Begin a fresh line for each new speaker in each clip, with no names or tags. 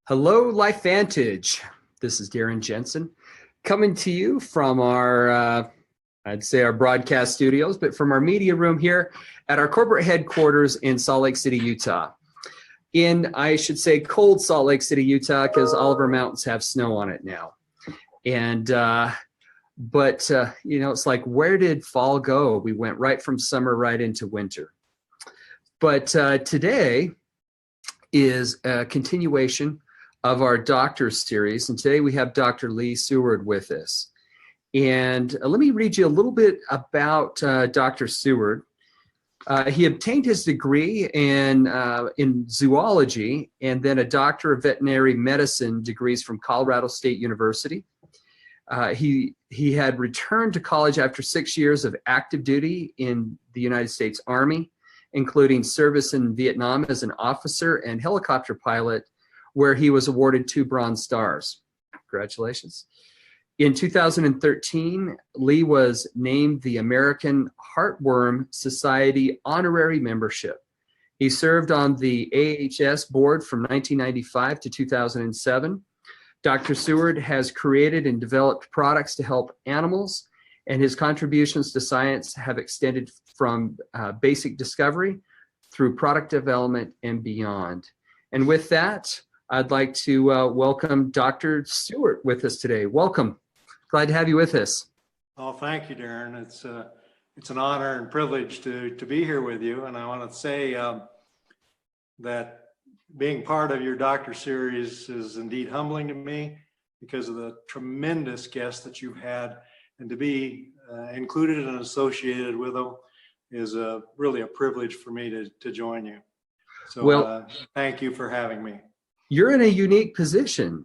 Hello, Life Vantage. This is Darren Jensen coming to you from I'd say our broadcast studios, but from our media room here at our corporate headquarters in Salt Lake City, Utah. I should say, cold Salt Lake City, Utah, because all of our mountains have snow on it now. But it's like, where did fall go? We went right from summer right into winter. But today is a continuation of our doctor series, and today we have Dr. Lee Seward with us. And let me read you a little bit about Dr. Seward. He obtained his degree in zoology and then a Doctor of Veterinary Medicine degrees from Colorado State University. He had returned to college after 6 years of active duty in the United States Army, including service in Vietnam as an officer and helicopter pilot, where he was awarded 2 Bronze Stars. Congratulations. In 2013, Lee was named the American Heartworm Society honorary membership. He served on the AHS board from 1995 to 2007. Dr. Seward has created and developed products to help animals, and his contributions to science have extended from basic discovery through product development and beyond. And with that, I'd like to welcome Dr. Seward with us today. Welcome. Glad to have you with us.
Oh, thank you, Darren. It's an honor and privilege to be here with you. And I want to say that being part of your doctor series is indeed humbling to me because of the tremendous guests that you've had, and to be included and associated with them is really a privilege for me to join you. So thank you for having me.
You're in a unique position.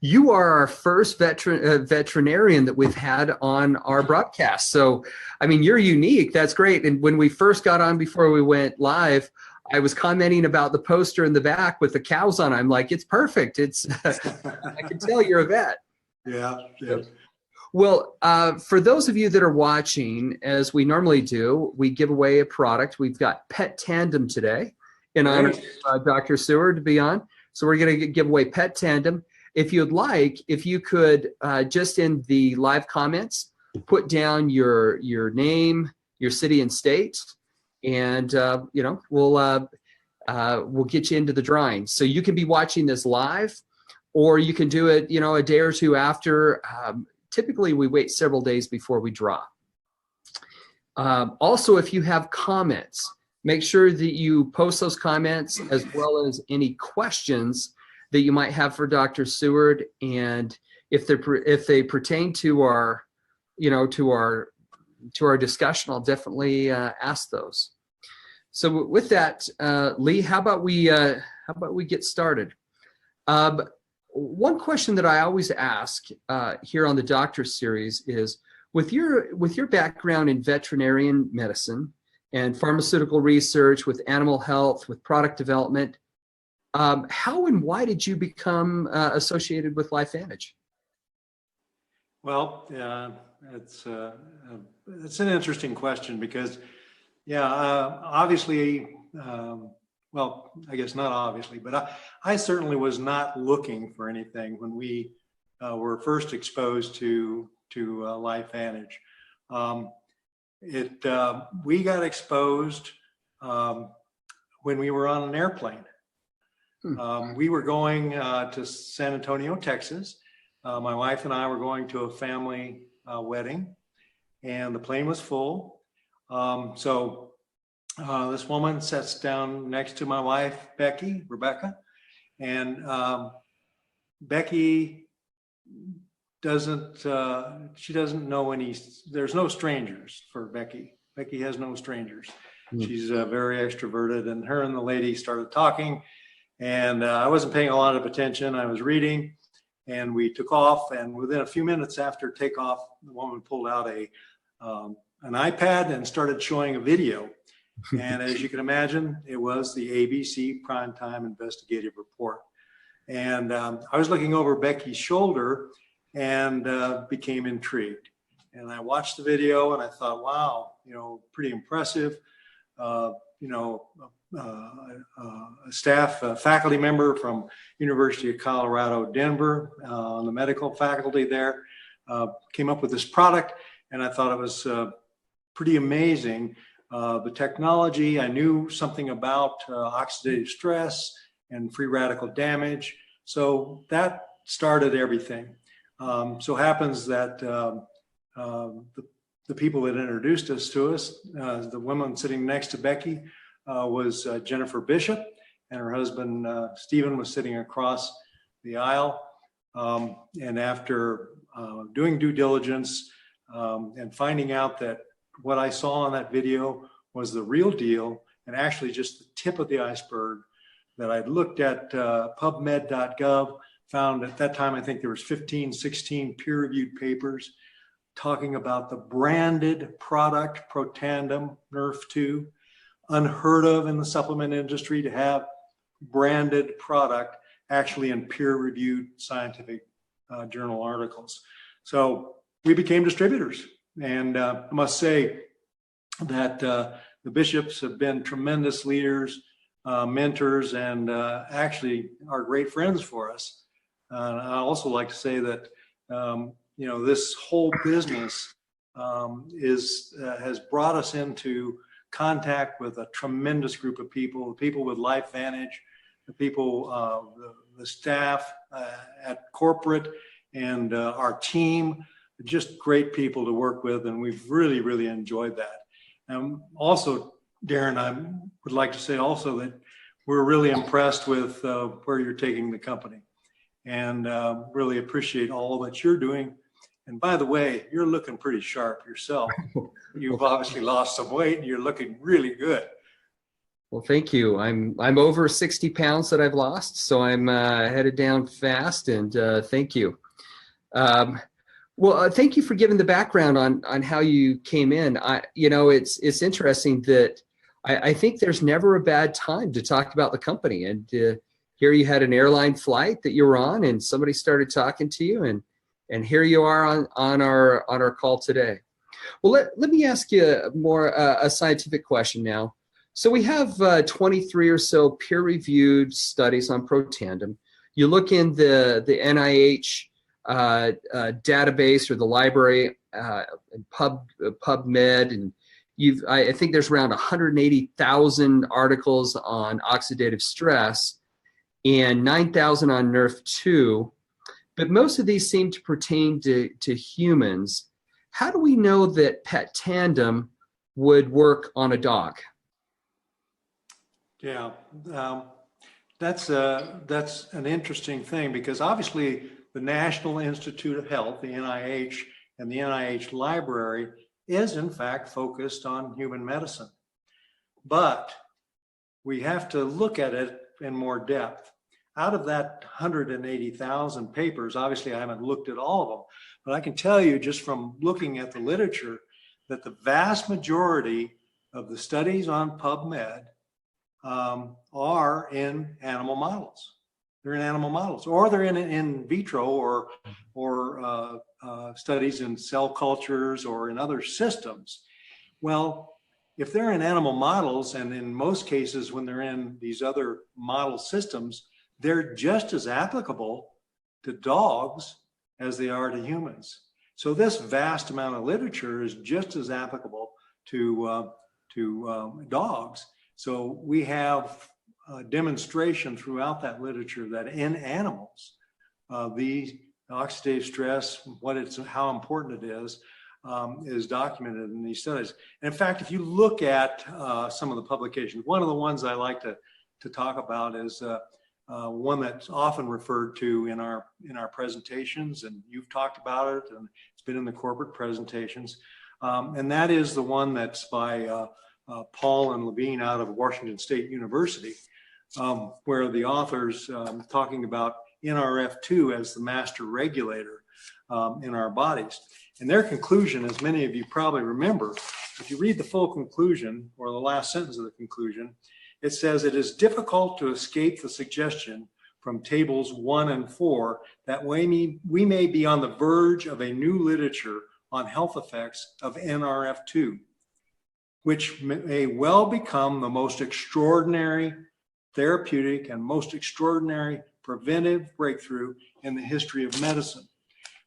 You are our first veterinarian that we've had on our broadcast. So, I mean, you're unique. That's great. And when we first got on before we went live, I was commenting about the poster in the back with the cows on it. I'm like, it's perfect. It's I can tell you're a vet.
Yeah.
Well, for those of you that are watching, as we normally do, we give away a product. We've got Pet Tandem today in honor of Dr. Seward to be on. So we're going to give away Pet Tandem. If you'd like, if you could just in the live comments, put down your name, your city and state, and we'll get you into the drawing. So you can be watching this live, or you can do it, a day or two after. Typically, we wait several days before we draw. Also, if you have comments, make sure that you post those comments as well as any questions that you might have for Dr. Seward. And if they pertain to our discussion, I'll definitely ask those. So with that, Lee, how about we get started? One question that I always ask here on the Doctor Series is, with your background in veterinarian medicine and pharmaceutical research, with animal health, with product development, how and why did you become associated with LifeVantage?
Well, it's an interesting question because, obviously, well, I guess not obviously, but I certainly was not looking for anything when we were first exposed to LifeVantage. We got exposed when we were on an airplane. We were going to San Antonio, Texas. My wife and I were going to a family wedding, and the plane was full. So this woman sits down next to my wife, Rebecca, and Becky she doesn't know there's no strangers for Becky. Becky has no strangers. She's very extroverted, and her and the lady started talking, and I wasn't paying a lot of attention. I was reading, and we took off, and within a few minutes after takeoff, the woman pulled out an iPad and started showing a video. And as you can imagine, it was the ABC Primetime Investigative Report. And I was looking over Becky's shoulder and became intrigued. And I watched the video and I thought, wow, pretty impressive. faculty member from University of Colorado, Denver, on the medical faculty there, came up with this product, and I thought it was pretty amazing. The technology, I knew something about oxidative stress and free radical damage, so that started everything. So happens that the people that introduced us to us, the woman sitting next to Becky, was Jennifer Bishop, and her husband Stephen was sitting across the aisle. And after doing due diligence and finding out that what I saw on that video was the real deal, and actually just the tip of the iceberg, that I'd looked at PubMed.gov, found at that time, I think there was 15, 16 peer-reviewed papers talking about the branded product Protandim Nerf 2. Unheard of in the supplement industry to have branded product actually in peer-reviewed scientific journal articles. So we became distributors, and I must say that the Bishops have been tremendous leaders, mentors, and actually are great friends for us. I also like to say that this whole business has brought us into contact with a tremendous group of people, people with LifeVantage, the people, the staff at corporate, and our team, just great people to work with, and we've really, really enjoyed that. Also, Darren, I would like to say also that we're really impressed with where you're taking the company, and really appreciate all that you're doing. And by the way, you're looking pretty sharp yourself. You've obviously lost some weight, and you're looking really good.
Well, thank you. I'm over 60 pounds that I've lost, so I'm headed down fast, and thank you. Thank you for giving the background on how you came in. It's interesting that I think there's never a bad time to talk about the company. And here you had an airline flight that you were on, and somebody started talking to you, and here you are on our call today. Well, let me ask you a scientific question now. So we have 23 or so peer-reviewed studies on Protandim. You look in the NIH database or the library, PubMed, and I think there's around 180,000 articles on oxidative stress and 9,000 on Nerf 2. But most of these seem to pertain to humans. How do we know that Protandim would work on a dog?
Yeah, that's an interesting thing, because obviously the National Institute of Health, the NIH, and the NIH library is in fact focused on human medicine. But we have to look at it in more depth. Out of that 180,000 papers, obviously I haven't looked at all of them, but I can tell you just from looking at the literature that the vast majority of the studies on PubMed are in animal models. They're in animal models, or they're in vitro, or studies in cell cultures or in other systems. Well, if they're in animal models, and in most cases when they're in these other model systems, they're just as applicable to dogs as they are to humans. So this vast amount of literature is just as applicable to dogs. So we have a demonstration throughout that literature that in animals, the oxidative stress, how important it is documented in these studies. And in fact, if you look at some of the publications, one of the ones I like to talk about is one that's often referred to in our presentations, and you've talked about it, and it's been in the corporate presentations, and that is the one that's by Paul and Levine out of Washington State University, where the authors talking about NRF2 as the master regulator in our bodies. And their conclusion, as many of you probably remember, if you read the full conclusion, or the last sentence of the conclusion, it says, "It is difficult to escape the suggestion from tables 1 and 4 that we may be on the verge of a new literature on health effects of NRF2. which may well become the most extraordinary therapeutic and most extraordinary preventive breakthrough in the history of medicine.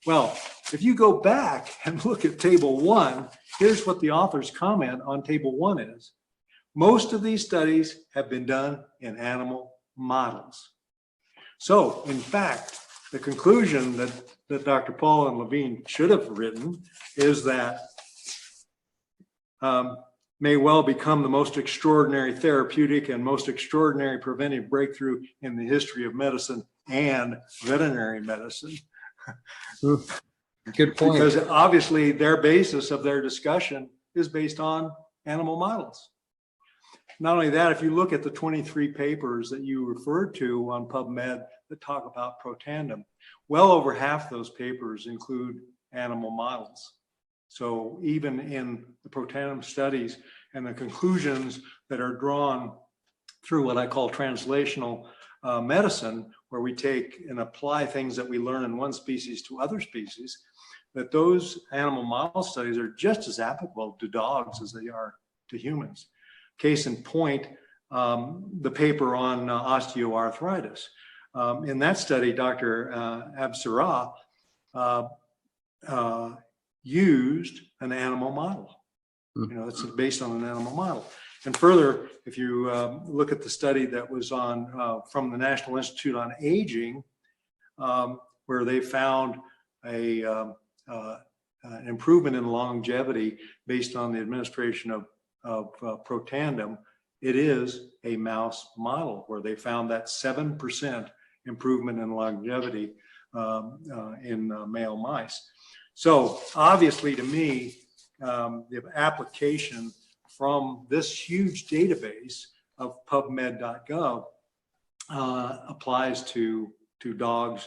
Well, if you go back and look at table 1, here's what the author's comment on table 1 is. Most of these studies have been done in animal models. So, in fact, the conclusion that Dr. Paul and Levine should have written is that may well become the most extraordinary therapeutic and most extraordinary preventive breakthrough in the history of medicine and veterinary medicine.
Good point.
Because obviously their basis of their discussion is based on animal models. Not only that, if you look at the 23 papers that you referred to on PubMed that talk about Protandim, well over half those papers include animal models. So even in the Protandim studies and the conclusions that are drawn through what I call translational medicine, where we take and apply things that we learn in one species to other species, that those animal model studies are just as applicable to dogs as they are to humans. Case in point, the paper on osteoarthritis. In that study, Dr. Absarah used an animal model. You know, it's based on an animal model. And further, if you look at the study that was on from the National Institute on Aging, where they found an improvement in longevity based on the administration of Protandim, it is a mouse model where they found that 7% improvement in longevity in male mice. So obviously, to me, the application from this huge database of PubMed.gov applies to dogs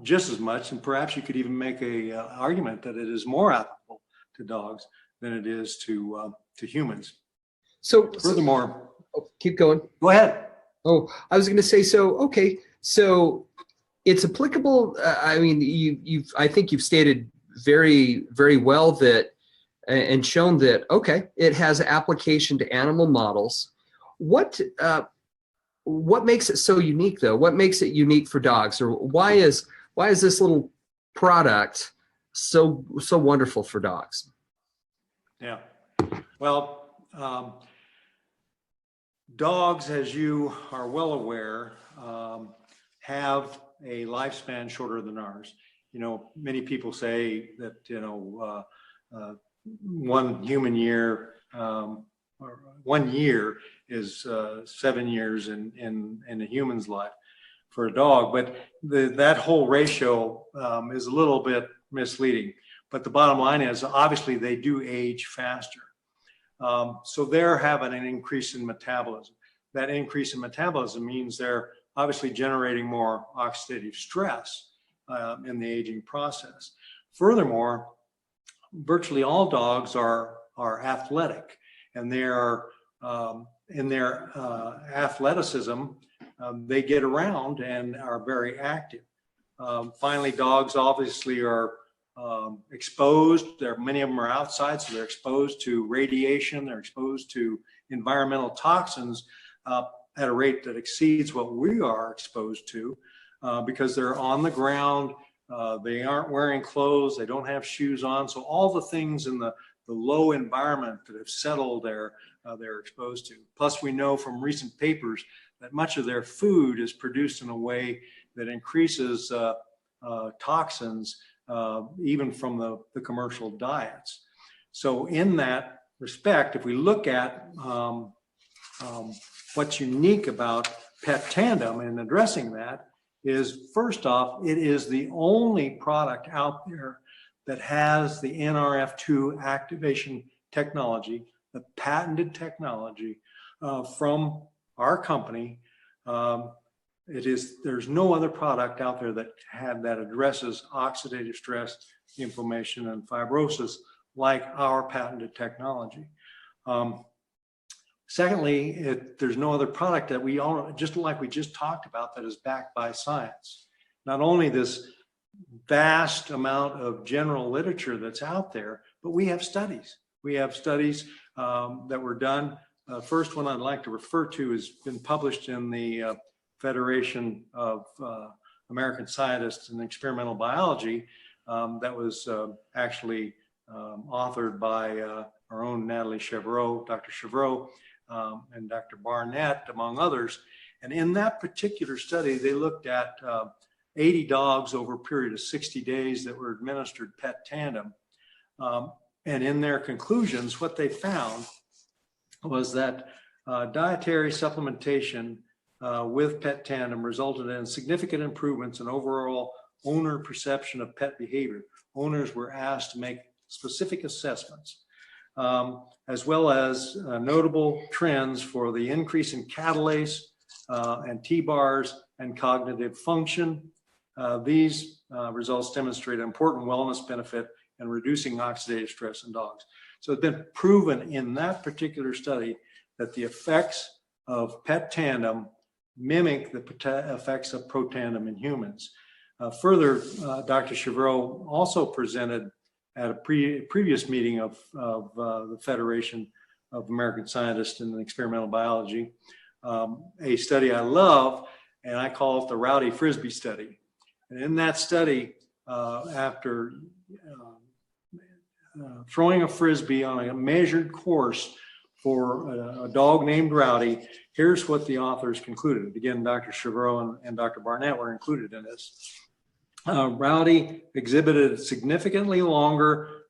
just as much, and perhaps you could even make a argument that it is more applicable to dogs than it is to humans.
So
furthermore,
keep going.
Go ahead.
Oh, I was going to say, okay, so it's applicable. I mean, I think you've stated very, very well that, and shown that, okay, it has application to animal models. What makes it so unique, though? What makes it unique for dogs, or why is this little product so wonderful for dogs?
Yeah, well, dogs, as you are well aware, have a lifespan shorter than ours. You know, many people say that, you know, 1 human year, or 1 year is 7 years in a human's life for a dog. But that whole ratio is a little bit misleading. But the bottom line is, obviously, they do age faster. So they're having an increase in metabolism. That increase in metabolism means they're obviously generating more oxidative stress in the aging process. Furthermore, virtually all dogs are athletic, and they are in their athleticism, they get around and are very active. Finally, dogs obviously are exposed. Many of them are outside, so they're exposed to radiation. They're exposed to environmental toxins at a rate that exceeds what we are exposed to because they're on the ground. They aren't wearing clothes. They don't have shoes on. So all the things in the low environment that have settled there, they're exposed to. Plus, we know from recent papers that much of their food is produced in a way that increases toxins, even from the commercial diets. So in that respect, if we look at what's unique about Pet Tandem and addressing that is, first off, it is the only product out there that has the NRF2 activation technology, the patented technology from our company. There's no other product out there that addresses oxidative stress, inflammation, and fibrosis like our patented technology. Secondly, there's no other product that we just talked about that is backed by science. Not only this vast amount of general literature that's out there, but we have studies. We have studies that were done. First one I'd like to refer to has been published in the Federation of American Scientists in Experimental Biology. That was actually authored by our own Natalie Chevreau, Dr. Chevreau, and Dr. Barnett, among others. And in that particular study, they looked at 80 dogs over a period of 60 days that were administered pet tandem. And in their conclusions, what they found was that dietary supplementation with pet tandem resulted in significant improvements in overall owner perception of pet behavior. Owners were asked to make specific assessments, as well as notable trends for the increase in catalase and T-bars and cognitive function. These results demonstrate an important wellness benefit in reducing oxidative stress in dogs. So it's been proven in that particular study that the effects of pet tandem mimic the effects of protandem in humans. Further, Dr. Chevreau also presented at a previous meeting of the Federation of American Scientists in Experimental Biology, a study I love, and I call it the Rowdy Frisbee study. And in that study, after throwing a Frisbee on a measured course for a dog named Rowdy, here's what the authors concluded. Again, Dr. Chevreau and Dr. Barnett were included in this. Rowdy exhibited a significantly longer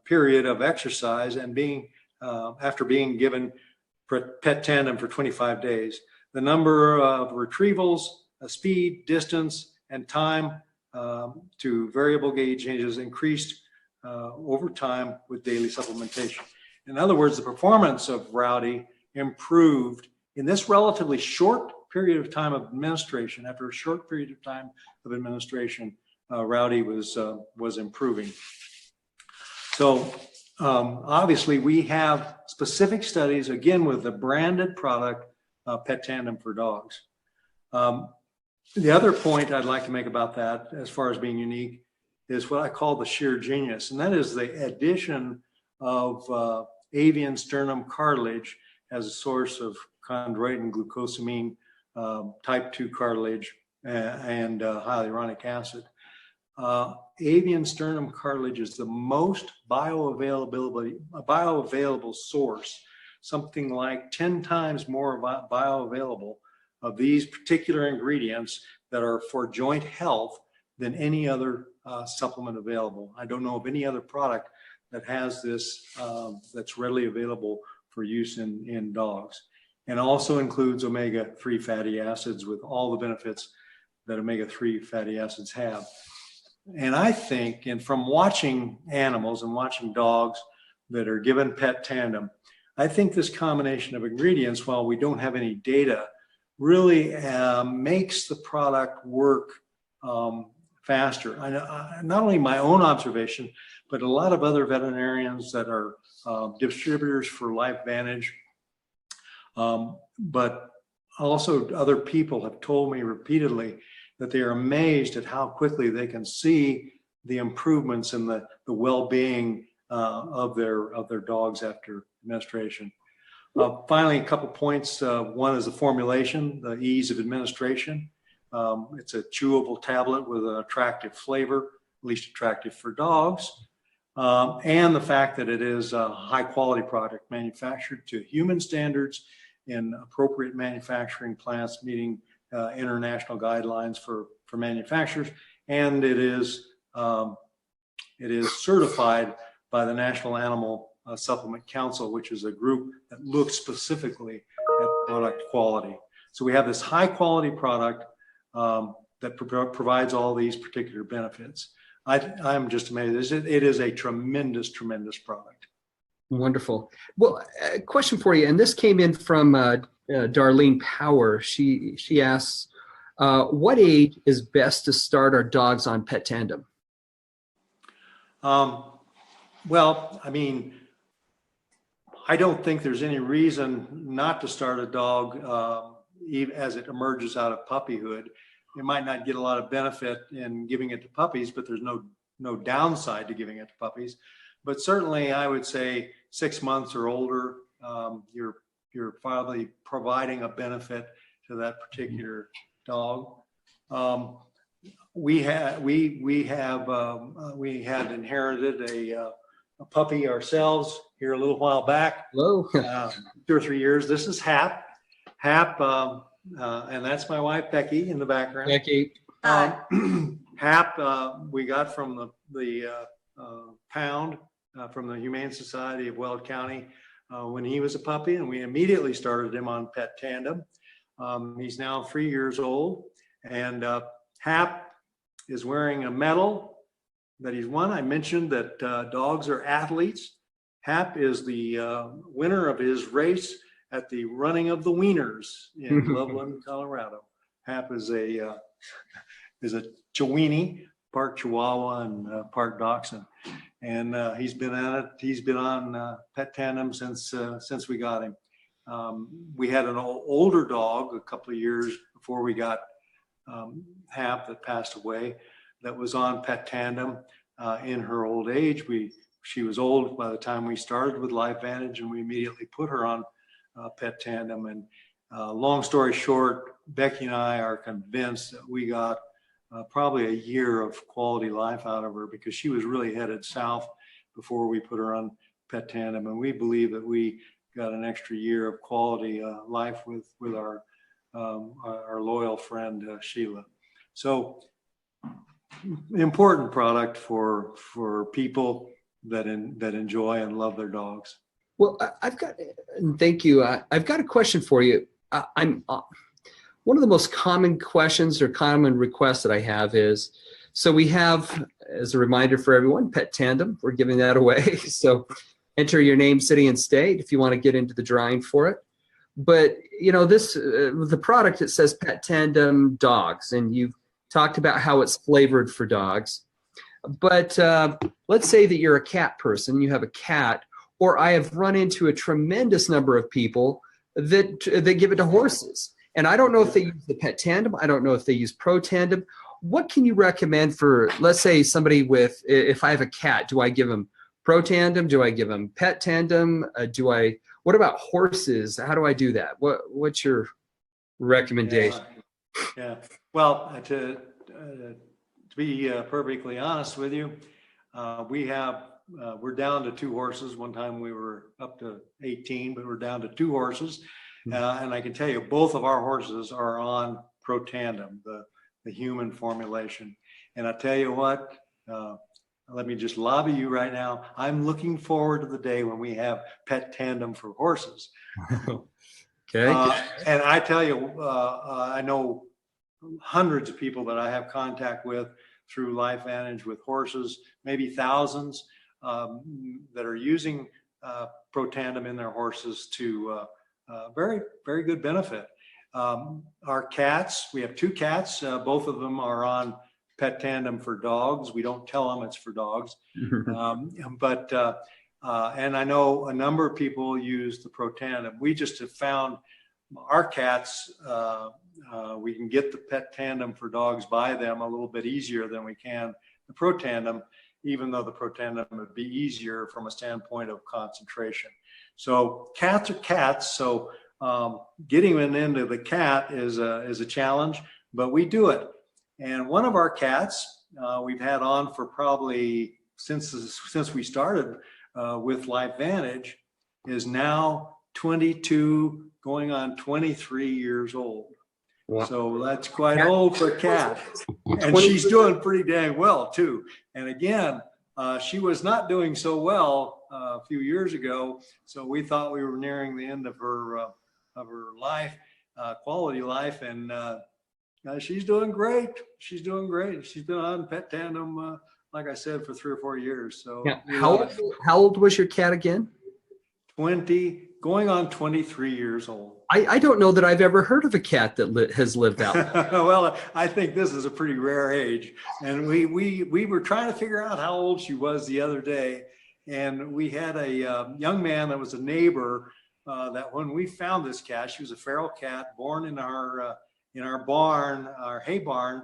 period of exercise and after being given pet tandem for 25 days. The number of retrievals, speed, distance, and time to variable gauge changes increased over time with daily supplementation. In other words, the performance of Rowdy improved in this relatively short period of time of administration. After a short period of time of administration, Rowdy was improving. So obviously we have specific studies, again, with the branded product, Pet Tandem for dogs. The other point I'd like to make about that, as far as being unique, is what I call the sheer genius, and that is the addition of avian sternum cartilage as a source of chondroitin glucosamine, type 2 cartilage, and hyaluronic acid. Avian sternum cartilage is the most bioavailable source, something like 10 times more bioavailable of these particular ingredients that are for joint health than any other supplement available. I don't know of any other product that has this that's readily available for use in dogs, and also includes omega-3 fatty acids with all the benefits that omega-3 fatty acids have. And I think, and from watching animals and watching dogs that are given Pet Tandem, I think this combination of ingredients, while we don't have any data, really makes the product work faster. Not only my own observation, but a lot of other veterinarians that are distributors for LifeVantage, but also other people have told me repeatedly that they are amazed at how quickly they can see the improvements in the well-being of their dogs after administration. Finally, a couple points. One is the formulation, the ease of administration. It's a chewable tablet with an attractive flavor, at least attractive for dogs. And the fact that it is a high quality product manufactured to human standards in appropriate manufacturing plants meeting international guidelines for manufacturers. And it is certified by the National Animal Supplement Council, which is a group that looks specifically at product quality. So we have this high quality product that provides all these particular benefits. I'm just amazed. It is a tremendous, tremendous product.
Wonderful. Well, a question for you, and this came in from Darlene Power. She asks, what age is best to start our dogs on Pet Tandem?
Well, I mean, I don't think there's any reason not to start a dog as it emerges out of puppyhood. It might not get a lot of benefit in giving it to puppies, but there's no downside to giving it to puppies. But certainly I would say 6 months or older, you're probably providing a benefit to that particular dog. We had inherited a puppy ourselves here a little while back.
Hello.
2 or 3 years. This is Hap. Hap, and that's my wife Becky in the background.
Becky.
Hap, we got from the pound from the Humane Society of Weld County when he was a puppy, and we immediately started him on Pet Tandem. He's now 3 years old, and Hap is wearing a medal that he's won. I mentioned that dogs are athletes. Hap is the winner of his race at the running of the Wieners in Loveland, Colorado. Hap is a Chiweenie, part Chihuahua and part Dachshund, and he's been at it. He's been on Pet Tandem since we got him. We had an older dog a couple of years before we got Hap that passed away, that was on Pet Tandem in her old age. She was old by the time we started with LifeVantage, and we immediately put her on Pet Tandem. And long story short, Becky and I are convinced that we got probably a year of quality life out of her, because she was really headed south before we put her on Pet Tandem. And we believe that we got an extra year of quality life with our loyal friend Sheila. So important product for people that enjoy and love their dogs.
Well, thank you. I've got a question for you. One of the most common questions or common requests that I have is, so we have, as a reminder for everyone, Pet Tandem. We're giving that away. So enter your name, city, and state if you want to get into the drawing for it. But, the product, it says Pet Tandem Dogs, and you've talked about how it's flavored for dogs. But let's say that you're a cat person, you have a cat, or I have run into a tremendous number of people that give it to horses. And I don't know if they use the Pet Tandem. I don't know if they use Pro Tandem. What can you recommend for, let's say, somebody if I have a cat, do I give them Pro Tandem? Do I give them Pet Tandem? What about horses? How do I do that? What's your recommendation?
Yeah. Well, to be perfectly honest with you, we're down to 2 horses. One time we were up to 18, but we're down to 2 horses. And I can tell you, both of our horses are on Pro Tandem, the human formulation. And I tell you what, let me just lobby you right now. I'm looking forward to the day when we have Pet Tandem for horses.
Okay.
And I tell you, I know hundreds of people that I have contact with through LifeVantage with horses, maybe thousands that are using Pro Tandem in their horses to very, very good benefit. Our cats, we have 2 cats. Both of them are on Pet Tandem for dogs. We don't tell them it's for dogs. And I know a number of people use the Pro Tandem. We just have found our cats, we can get the Pet Tandem for dogs by them a little bit easier than we can the Pro Tandem, even though the Pro Tandem would be easier from a standpoint of concentration. So cats are cats. So getting into the cat is a challenge, but we do it. And one of our cats we've had on for probably since we started with LifeVantage is now 22, going on 23 years old. Wow. So that's quite old for a cat. And she's doing pretty dang well too. And again, she was not doing so well a few years ago. So we thought we were nearing the end of her life, quality life. And she's doing great. She's doing great. She's been on Pet Tandem, like I said, for 3 or 4 years. So
yeah. How old was your cat again?
20, going on 23 years old.
I don't know that I've ever heard of a cat that has lived out.
Well, I think this is a pretty rare age. And we were trying to figure out how old she was the other day. And we had a young man that was a neighbor that when we found this cat, she was a feral cat born in our barn, our hay barn.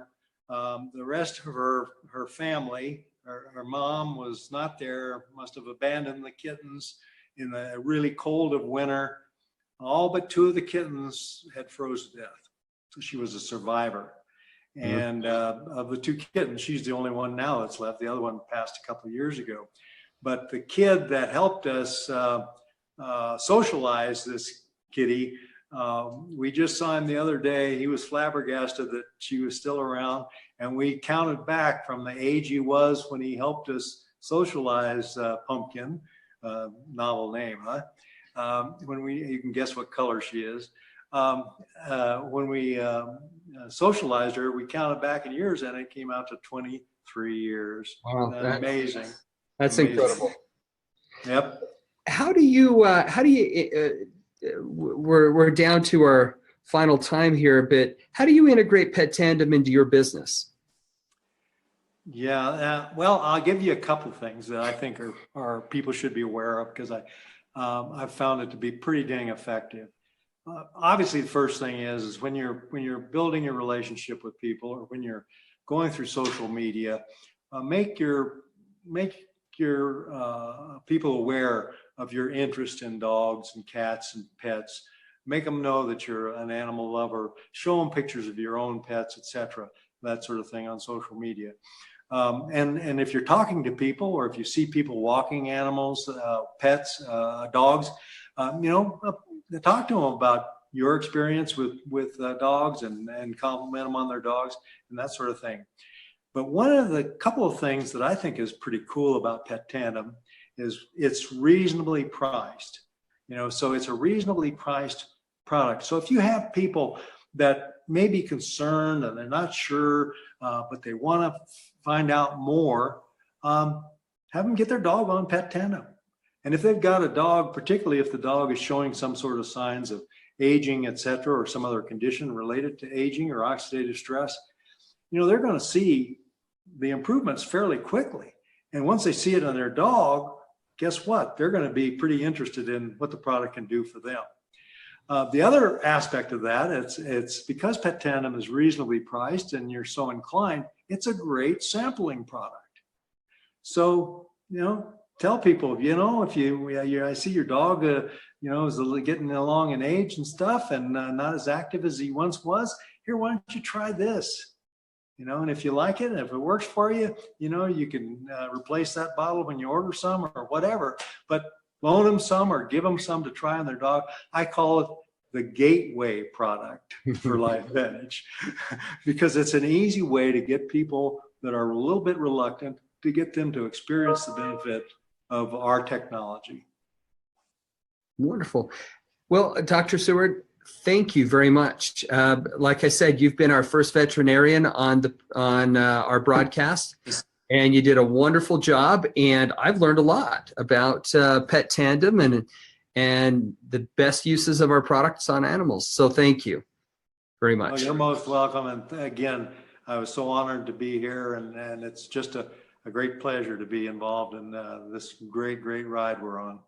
The rest of her family, her mom was not there, must have abandoned the kittens. in the really cold of winter. All but 2 of the kittens had frozen to death. So she was a survivor. And of the 2 kittens, she's the only one now that's left. The other one passed a couple of years ago. But the kid that helped us socialize this kitty, we just saw him the other day. He was flabbergasted that she was still around. And we counted back from the age he was when he helped us socialize Pumpkin, novel name, huh? You can guess what color she is. When we socialized her, we counted back in years, and it came out to 23 years.
Wow, that's
amazing.
That's
amazing.
Incredible.
Yep.
How do you, we're down to our final time here a bit. How do you integrate Pet Tandem into your business?
Yeah, well, I'll give you a couple of things that I think are people should be aware of, because I've found it to be pretty dang effective. Obviously, the first thing is when you're building a relationship with people, or when you're going through social media, make your people aware of your interest in dogs and cats and pets. Make them know that you're an animal lover. Show them pictures of your own pets, etc. That sort of thing on social media. And if you're talking to people, or if you see people walking animals, pets, dogs, talk to them about your experience with dogs, and compliment them on their dogs and that sort of thing. But one of the couple of things that I think is pretty cool about Pet Tandem is it's reasonably priced. So it's a reasonably priced product. So if you have people that may be concerned and they're not sure, but they want to find out more, have them get their dog on Pet Tandem. And if they've got a dog, particularly if the dog is showing some sort of signs of aging, etc., or some other condition related to aging or oxidative stress, they're going to see the improvements fairly quickly. And once they see it on their dog, guess what? They're going to be pretty interested in what the product can do for them. The other aspect of that, it's because Pet Tandem is reasonably priced and you're so inclined, it's a great sampling product. So, tell people, if I see your dog, is getting along in age and stuff, and not as active as he once was, here, why don't you try this? And if you like it, and if it works for you, you can replace that bottle when you order some or whatever, but loan them some or give them some to try on their dog. I call it the gateway product for LifeVantage because it's an easy way to get people that are a little bit reluctant, to get them to experience the benefit of our technology.
Wonderful. Well, Dr. Seward, thank you very much. Like I said, you've been our first veterinarian on our broadcast, and you did a wonderful job. And I've learned a lot about Pet Tandem and the best uses of our products on animals. So thank you very much.
Well, you're most welcome. And again, I was so honored to be here, and it's just a great pleasure to be involved in this great ride we're on.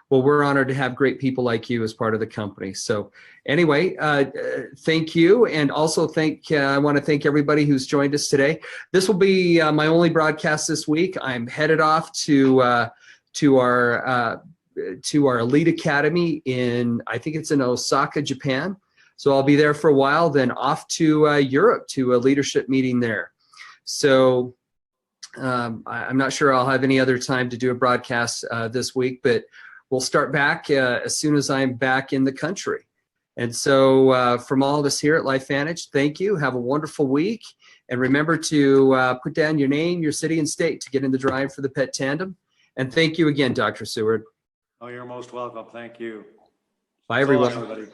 Well, we're honored to have great people like you as part of the company. So anyway, thank you. And also I want to thank everybody who's joined us today. This will be my only broadcast this week. I'm headed off to our Elite Academy I think it's in Osaka, Japan. So I'll be there for a while, then off to Europe to a leadership meeting there. So I'm not sure I'll have any other time to do a broadcast this week, but we'll start back as soon as I'm back in the country. And so from all of us here at LifeVantage, thank you. Have a wonderful week. And remember to put down your name, your city, and state to get in the drive for the Pet Tandem. And thank you again, Dr. Seward.
Oh, you're most welcome. Thank you.
Bye, everyone.
Everybody.